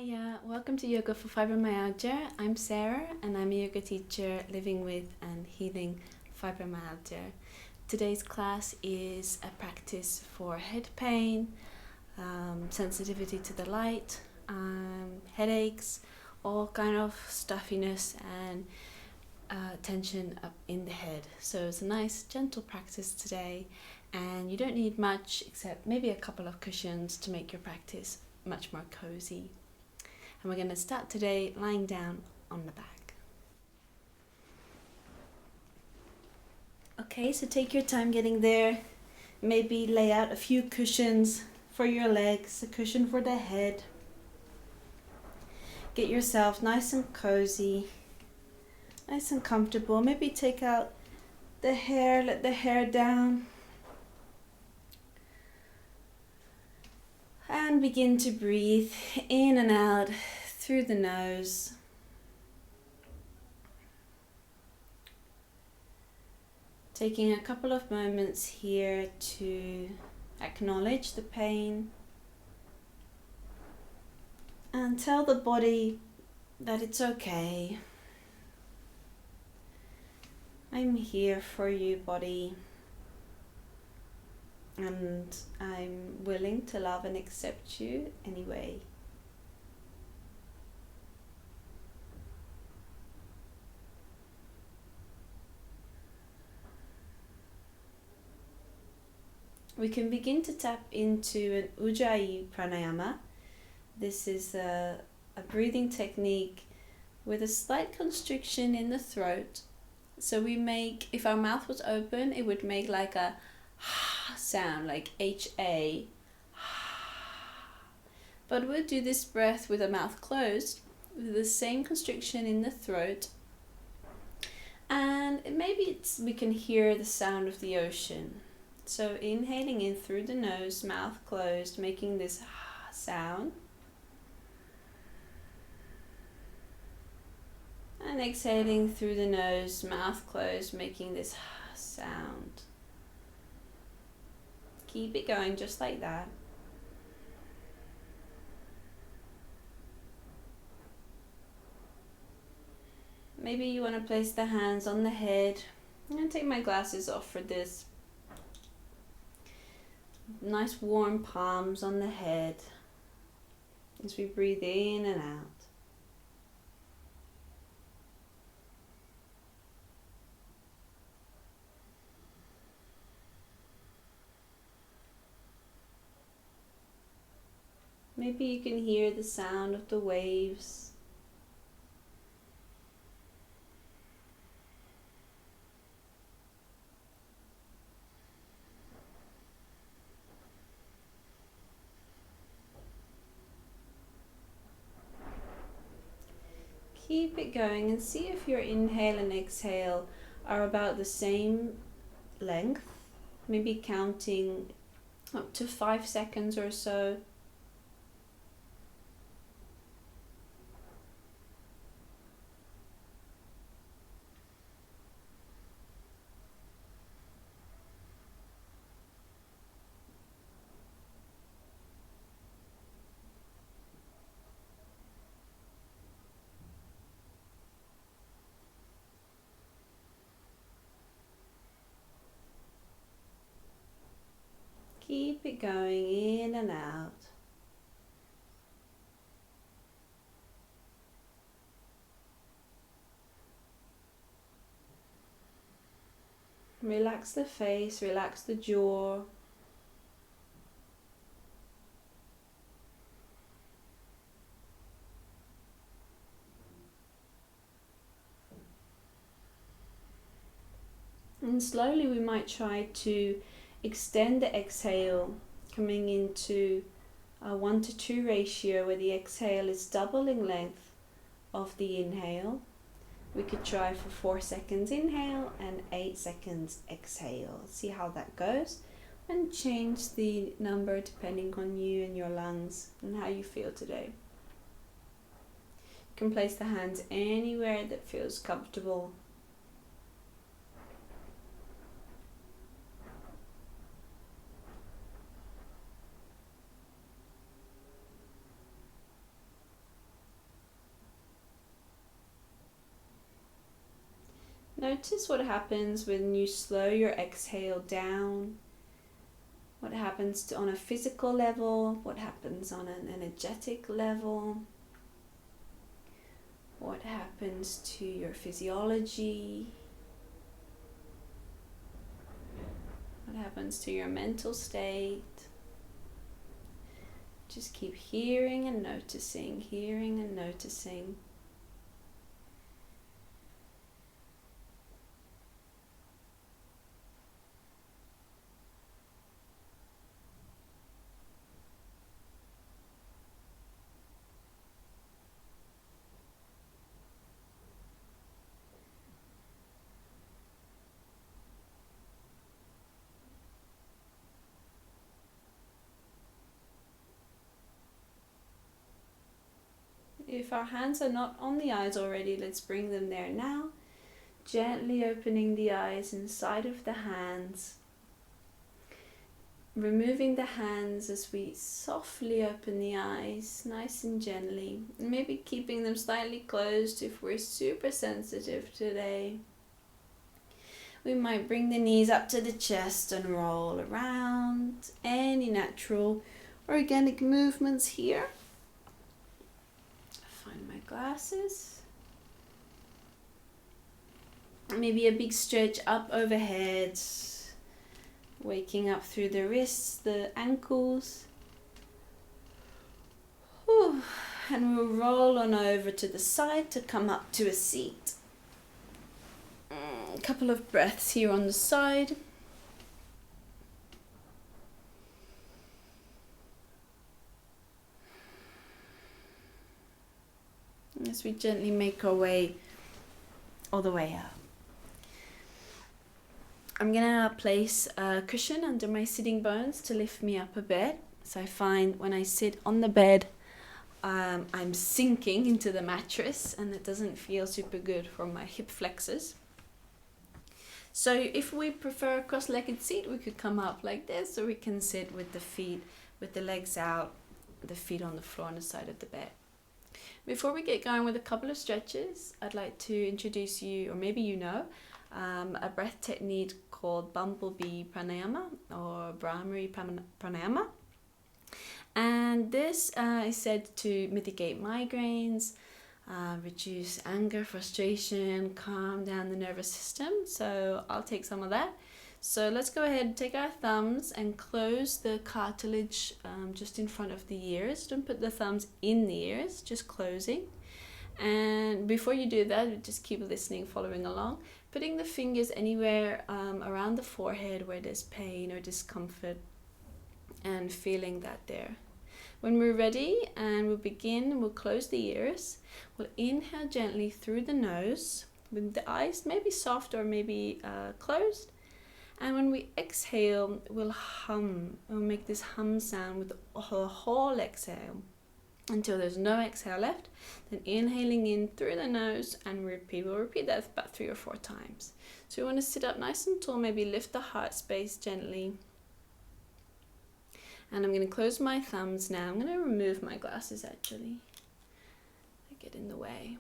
Welcome to Yoga for Fibromyalgia. I'm Sarah and I'm a yoga teacher living with and healing fibromyalgia. Today's class is a practice for head pain, sensitivity to the light, headaches, all kind of stuffiness and tension up in the head. So it's a nice gentle practice today, and you don't need much except maybe a couple of cushions to make your practice much more cozy. And we're going to start today lying down on the back. Okay, so take your time getting there. Maybe lay out a few cushions for your legs, a cushion for the head. Get yourself nice and cozy, nice and comfortable. Maybe take out the hair, let the hair down. And begin to breathe in and out through the nose. Taking a couple of moments here to acknowledge the pain and tell the body that it's okay. I'm here for you, body. And I'm willing to love and accept you anyway. We can begin to tap into an Bhramari Pranayama. This is a breathing technique with a slight constriction in the throat. So we make, if our mouth was open, it would make like a sound, like HA. But we'll do this breath with the mouth closed, with the same constriction in the throat. And maybe we can hear the sound of the ocean. So inhaling in through the nose, mouth closed, making this sound. And exhaling through the nose, mouth closed, making this sound. Keep it going just like that. Maybe you want to place the hands on the head. I'm going to take my glasses off for this. Nice warm palms on the head as we breathe in and out. Maybe you can hear the sound of the waves. Keep it going and see if your inhale and exhale are about the same length. Maybe counting up to 5 seconds or so. Keep it going in and out. Relax the face, relax the jaw. And slowly we might try to extend the exhale, coming into a 1:2 ratio where the exhale is double in length of the inhale. We could try for 4 seconds inhale and 8 seconds exhale. See how that goes, and change the number depending on you and your lungs and how you feel today. You can place the hands anywhere that feels comfortable. Notice what happens when you slow your exhale down. What happens on a physical level? What happens on an energetic level? What happens to your physiology? What happens to your mental state? Just keep hearing and noticing, hearing and noticing. If our hands are not on the eyes already, let's bring them there now. Gently opening the eyes inside of the hands. Removing the hands as we softly open the eyes, nice and gently. Maybe keeping them slightly closed if we're super sensitive today. We might bring the knees up to the chest and roll around. Any natural organic movements here. Find my glasses. Maybe a big stretch up overhead. Waking up through the wrists, the ankles. Whew. And we'll roll on over to the side to come up to a seat. A couple of breaths here on the side. As we gently make our way all the way up. I'm gonna place a cushion under my sitting bones to lift me up a bit. So I find when I sit on the bed, I'm sinking into the mattress and it doesn't feel super good for my hip flexors. So if we prefer a cross-legged seat, we could come up like this, or we can sit with the feet, with the legs out, the feet on the floor on the side of the bed. Before we get going with a couple of stretches, I'd like to introduce you, or maybe you know, a breath technique called Bumblebee Pranayama or Bhramari Pranayama. And this is said to mitigate migraines, reduce anger, frustration, calm down the nervous system. So I'll take some of that. So let's go ahead and take our thumbs and close the cartilage just in front of the ears. Don't put the thumbs in the ears, just closing. And before you do that, just keep listening, following along. Putting the fingers anywhere around the forehead where there's pain or discomfort and feeling that there. When we're ready and we'll begin, we'll close the ears. We'll inhale gently through the nose with the eyes maybe soft or maybe closed. And when we exhale, we'll hum. We'll make this hum sound with the whole exhale until there's no exhale left. Then inhaling in through the nose and repeat. We'll repeat that about 3 or 4 times. So we want to sit up nice and tall, maybe lift the heart space gently. And I'm going to close my thumbs now. I'm going to remove my glasses actually. They get in the way.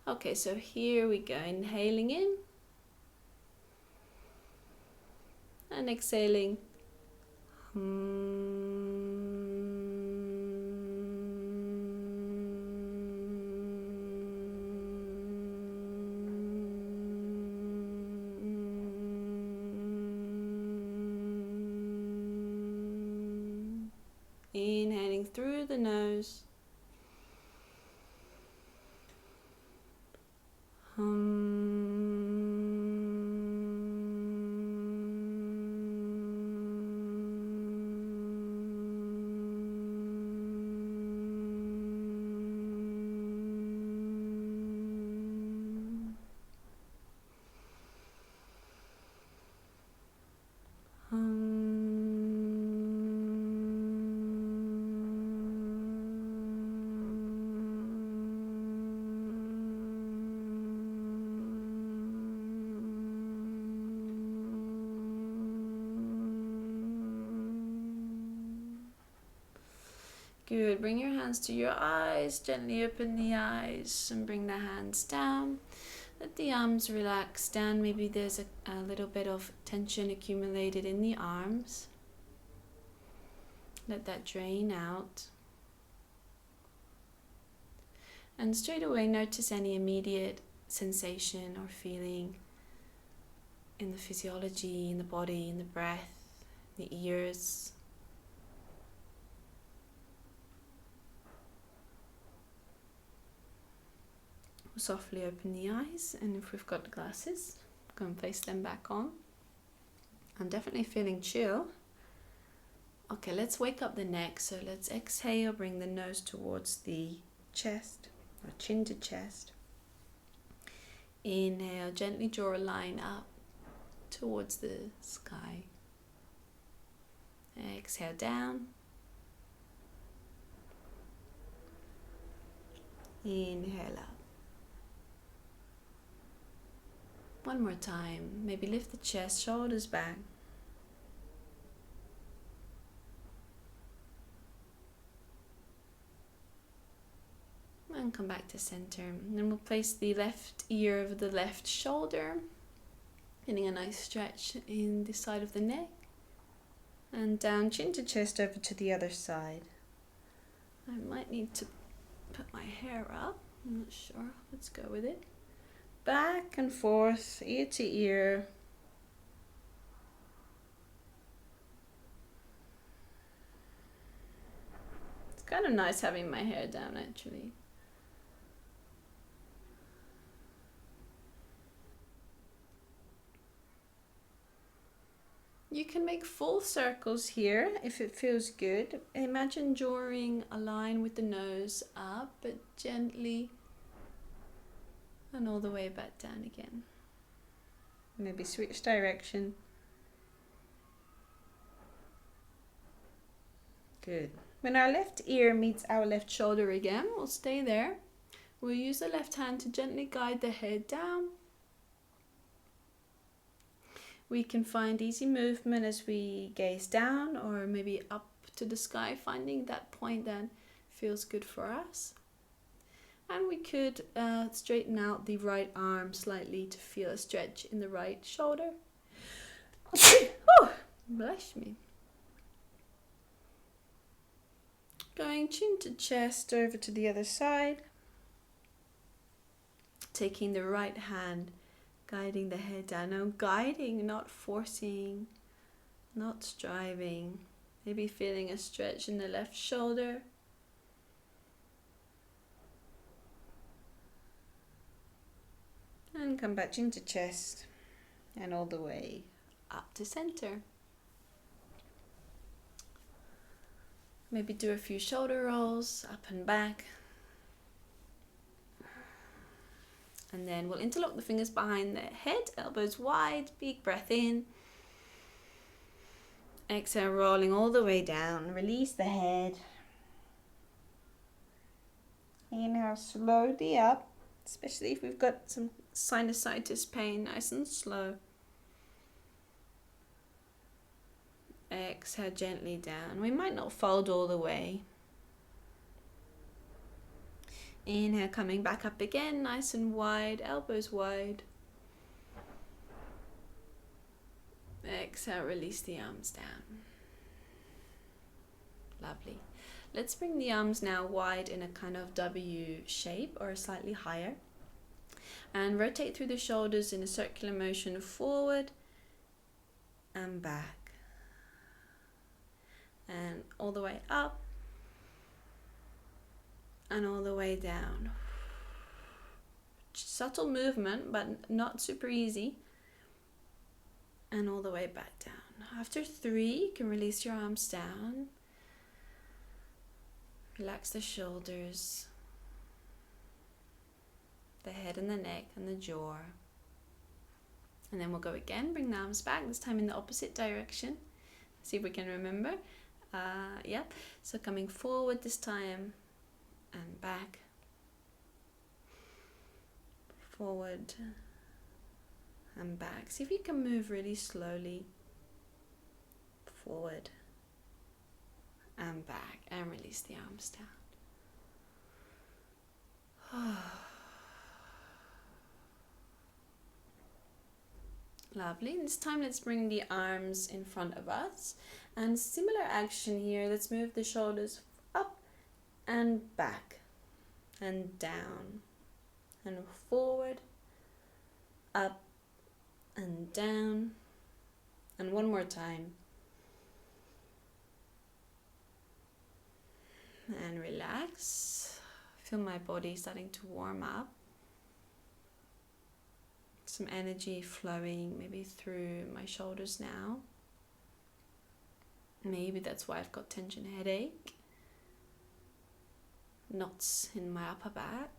Okay, so here we go. Inhaling in. And exhaling. Inhaling through the nose. Good. Bring your hands to your eyes. Gently open the eyes and bring the hands down. Let the arms relax down. Maybe there's a little bit of tension accumulated in the arms. Let that drain out. And straight away notice any immediate sensation or feeling in the physiology, in the body, in the breath, the ears. We'll softly open the eyes, and if we've got glasses, go and place them back on. I'm definitely feeling chill. Okay, let's wake up the neck. So let's exhale, bring the nose towards the chest, or chin to chest. Inhale, gently draw a line up towards the sky. Exhale down. Inhale up. One more time. Maybe lift the chest, shoulders back. And come back to center. And then we'll place the left ear over the left shoulder, getting a nice stretch in the side of the neck. And down, chin to chest, over to the other side. I might need to put my hair up. I'm not sure. Let's go with it. Back and forth, ear to ear. It's kind of nice having my hair down, actually. You can make full circles here if it feels good. Imagine drawing a line with the nose up, but gently, and all the way back down again. Maybe switch direction. Good. When our left ear meets our left shoulder again, we'll stay there. We'll use the left hand to gently guide the head down. We can find easy movement as we gaze down, or maybe up to the sky, finding that point that feels good for us. And we could straighten out the right arm slightly to feel a stretch in the right shoulder. Oh, bless me. Going chin to chest, over to the other side. Taking the right hand, guiding the head down. Now guiding, not forcing, not striving. Maybe feeling a stretch in the left shoulder. And come back into chest and all the way up to center. Maybe do a few shoulder rolls up and back. And then we'll interlock the fingers behind the head, elbows wide, big breath in. Exhale, rolling all the way down. Release the head. Inhale slowly up, especially if we've got some sinusitis pain, nice and slow. Exhale gently down. We might not fold all the way. Inhale, coming back up again, nice and wide, elbows wide. Exhale, release the arms down. Lovely. Let's bring the arms now wide in a kind of W shape or slightly higher. And rotate through the shoulders in a circular motion forward and back. And all the way up. And all the way down. Subtle movement, but not super easy. And all the way back down. After 3, you can release your arms down. Relax the shoulders, the head and the neck and the jaw. And then we'll go again, bring the arms back, this time in the opposite direction. See if we can remember. Yep, so coming forward this time. And back, forward and back. See if you can move really slowly, forward and back, and release the arms down. Lovely. This time let's bring the arms in front of us. And similar action here. Let's move the shoulders up and back and down and forward, up and down. And one more time. And relax. Feel my body starting to warm up. Some energy flowing maybe through my shoulders now. Maybe that's why I've got tension headache. Knots in my upper back.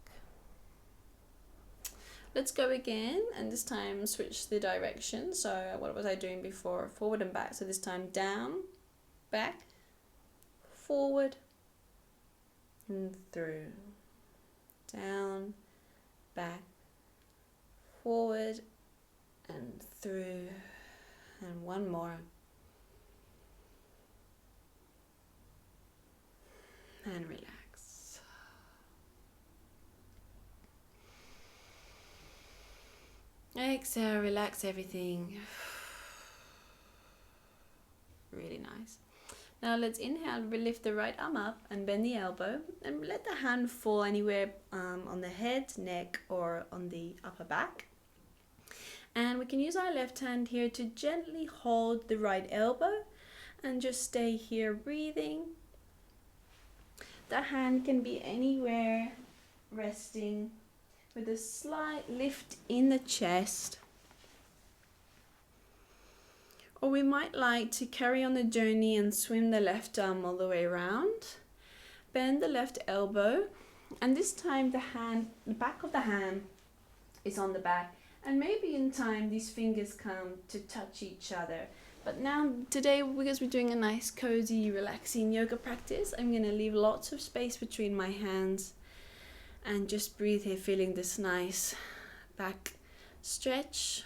Let's go again, and this time switch the direction. So what was I doing before? Forward and back. So this time down, back, forward, and through. Down, back, forward, and through. And one more. And relax. Exhale, relax everything. Really nice. Now let's inhale, we lift the right arm up and bend the elbow and let the hand fall anywhere on the head, neck, or on the upper back. And we can use our left hand here to gently hold the right elbow and just stay here breathing. The hand can be anywhere, resting with a slight lift in the chest. Or we might like to carry on the journey and swim the left arm all the way around. Bend the left elbow, and this time the back of the hand is on the back, and maybe in time these fingers come to touch each other. But now today, because we're doing a nice cozy relaxing yoga practice, I'm going to leave lots of space between my hands and just breathe here, feeling this nice back stretch.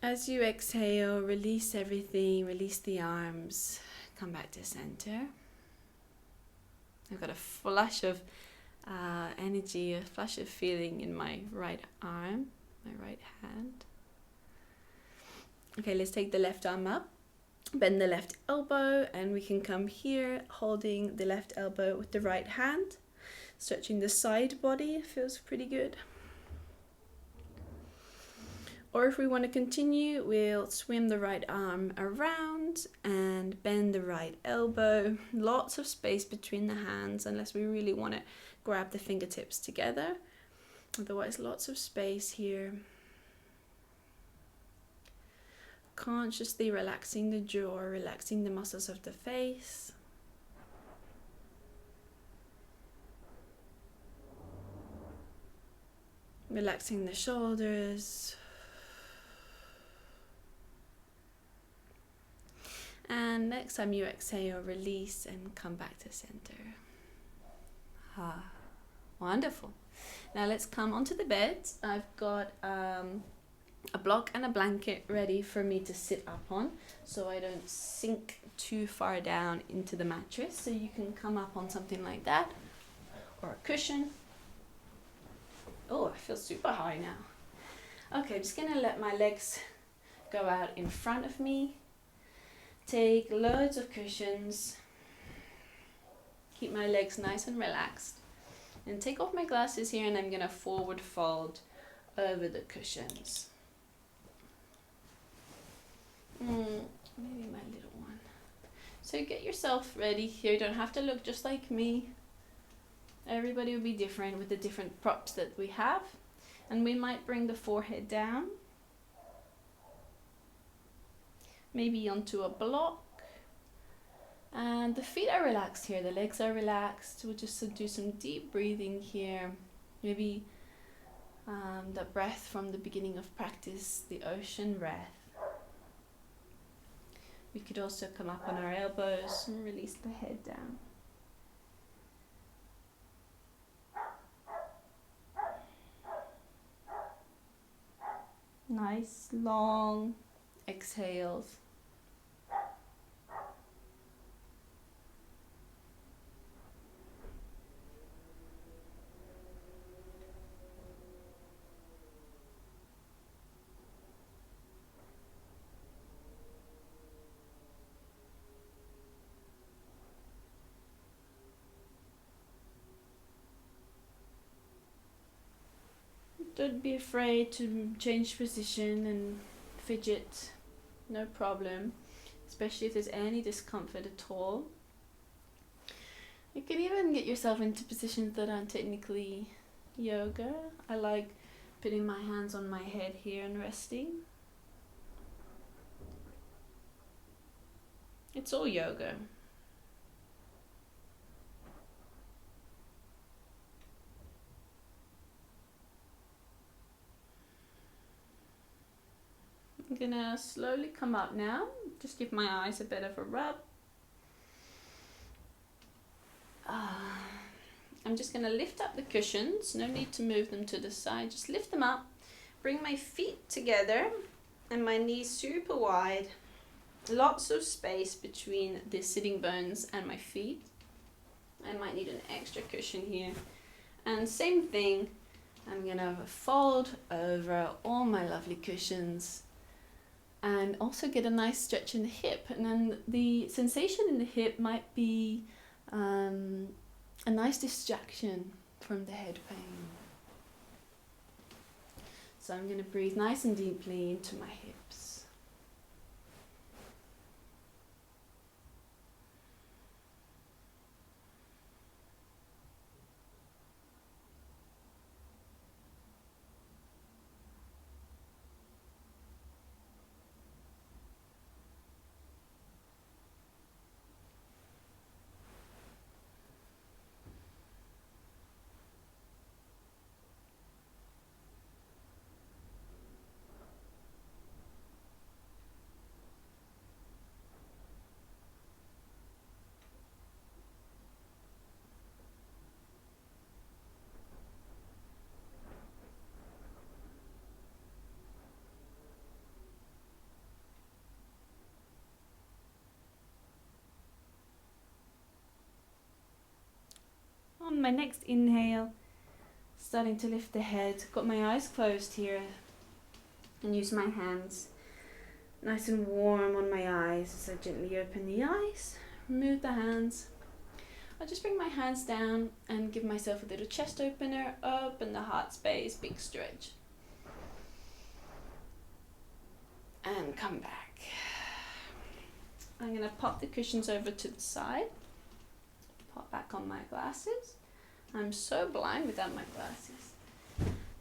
As you exhale, release everything, release the arms, come back to center. I've got a flush of energy, a flush of feeling in my right arm, my right hand. Okay, let's take the left arm up, bend the left elbow, and we can come here holding the left elbow with the right hand, stretching the side body, feels pretty good. Or if we want to continue, we'll swim the right arm around and bend the right elbow. Lots of space between the hands unless we really want to grab the fingertips together. Otherwise, lots of space here. Consciously relaxing the jaw, relaxing the muscles of the face. Relaxing the shoulders. And next time you exhale, release and come back to center. Wonderful. Now let's come onto the bed. I've got a block and a blanket ready for me to sit up on so I don't sink too far down into the mattress. So you can come up on something like that or a cushion. Oh, I feel super high now. Okay, I'm just gonna let my legs go out in front of me. Take loads of cushions. Keep my legs nice and relaxed. And take off my glasses here, and I'm gonna forward fold over the cushions. Maybe my little one. So get yourself ready here. You don't have to look just like me. Everybody will be different with the different props that we have. And we might bring the forehead down. Maybe onto a block. And the feet are relaxed here. The legs are relaxed. We'll just do some deep breathing here. Maybe the breath from the beginning of practice, the ocean breath. We could also come up on our elbows and release the head down. Nice long exhales. Don't be afraid to change position and fidget, no problem, especially if there's any discomfort at all. You can even get yourself into positions that aren't technically yoga. I like putting my hands on my head here and resting. It's all yoga. I'm gonna slowly come up now. Just give my eyes a bit of a rub. I'm just gonna lift up the cushions. No need to move them to the side. Just lift them up. Bring my feet together and my knees super wide. Lots of space between the sitting bones and my feet. I might need an extra cushion here. And same thing, I'm gonna fold over all my lovely cushions and also get a nice stretch in the hip. And then the sensation in the hip might be a nice distraction from the head pain. So I'm going to breathe nice and deeply into my hips. On my next inhale, starting to lift the head, got my eyes closed here and use my hands nice and warm on my eyes as I gently open the eyes, remove the hands. I'll just bring my hands down and give myself a little chest opener, open the heart space, big stretch. And come back. I'm going to pop the cushions over to the side. Pop back on my glasses. I'm so blind without my glasses.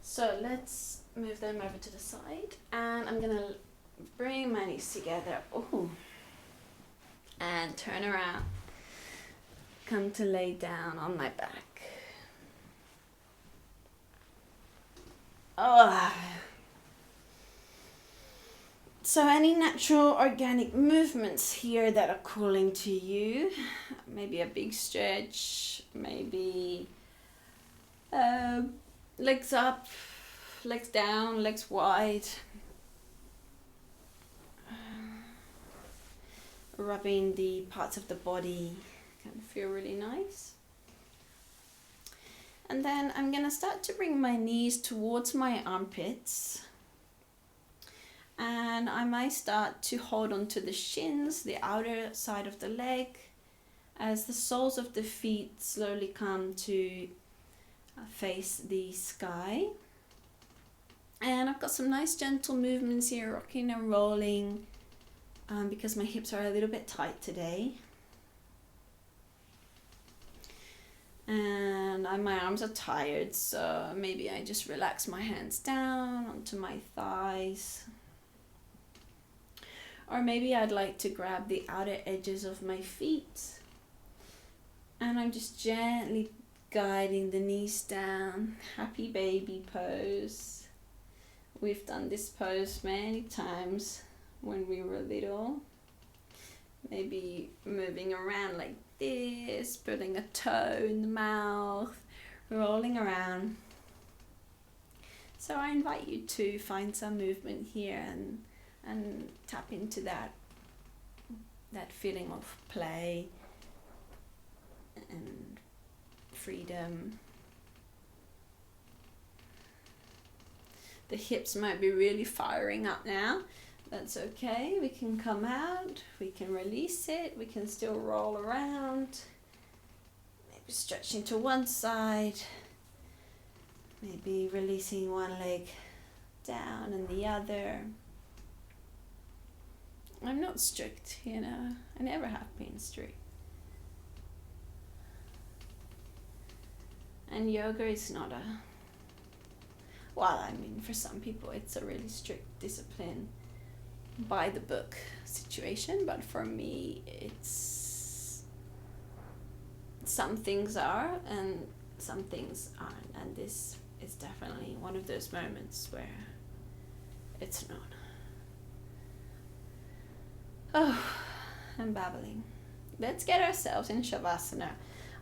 So let's move them over to the side. And I'm going to bring my knees together. Ooh. And turn around. Come to lay down on my back. Oh. So any natural organic movements here that are calling to you, maybe a big stretch, maybe legs up, legs down, legs wide, rubbing the parts of the body can feel really nice. And then I'm going to start to bring my knees towards my armpits. And I might start to hold on to the shins, the outer side of the leg, as the soles of the feet slowly come to face the sky. And I've got some nice gentle movements here, rocking and rolling, because my hips are a little bit tight today. And my arms are tired, so maybe I just relax my hands down onto my thighs. Or maybe I'd like to grab the outer edges of my feet. And I'm just gently guiding the knees down. Happy baby pose. We've done this pose many times when we were little. Maybe moving around like this, putting a toe in the mouth, rolling around. So I invite you to find some movement here and tap into that feeling of play and freedom. The hips might be really firing up now. That's okay. We can come out, we can release it, we can still roll around, maybe stretching to one side, Maybe releasing one leg down and the other. I'm not strict, you know. I never have been strict. And yoga is not a... Well, I mean, for some people it's a really strict discipline, by the book situation, but for me it's... Some things are and some things aren't, and this is definitely one of those moments where it's not. Oh, I'm babbling. Let's get ourselves in Savasana.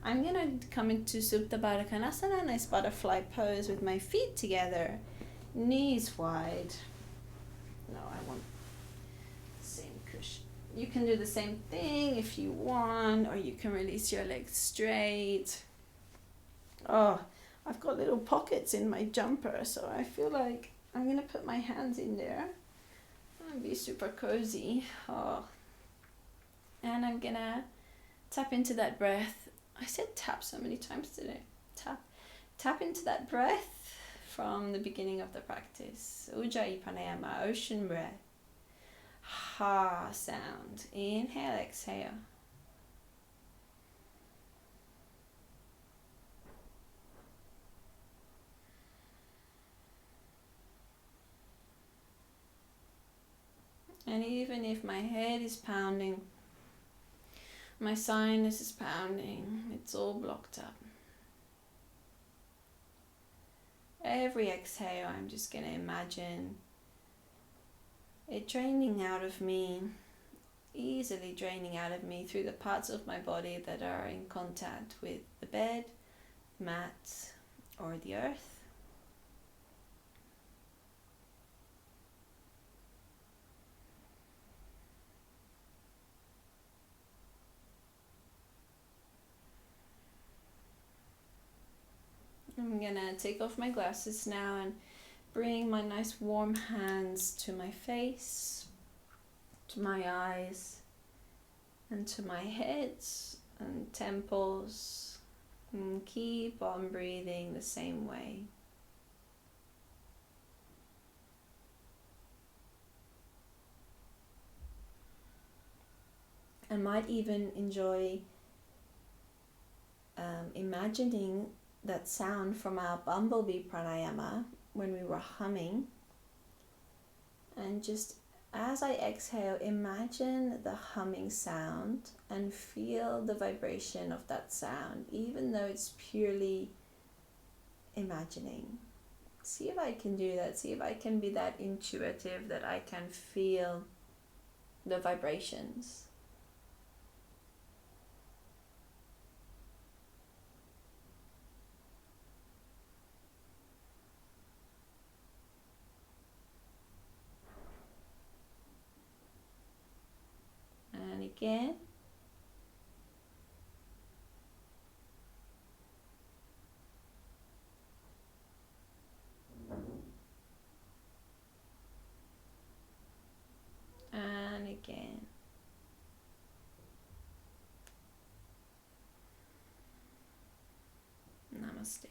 I'm gonna come into Supta Baddha Konasana, nice butterfly pose with my feet together, knees wide. No, I want the same cushion. You can do the same thing if you want, or you can release your legs straight. Oh, I've got little pockets in my jumper, so I feel like I'm gonna put my hands in there and be super cozy. Oh. And I'm gonna tap into that breath. I said tap so many times today. Tap into that breath from the beginning of the practice. Ujjayi Pranayama, ocean breath. Ha sound. Inhale, exhale. And even if my head is pounding, my sinus is pounding, it's all blocked up. Every exhale, I'm just going to imagine it draining out of me, easily draining out of me through the parts of my body that are in contact with the bed, mat, or the earth. I'm gonna take off my glasses now and bring my nice warm hands to my face, to my eyes, and to my head and temples, and keep on breathing the same way. I might even enjoy imagining that sound from our bumblebee pranayama when we were humming, and just as I exhale, imagine the humming sound and feel the vibration of that sound, even though it's purely imagining. See if I can do that. See if I can be that intuitive that I can feel the vibrations. And again. And again. Namaste.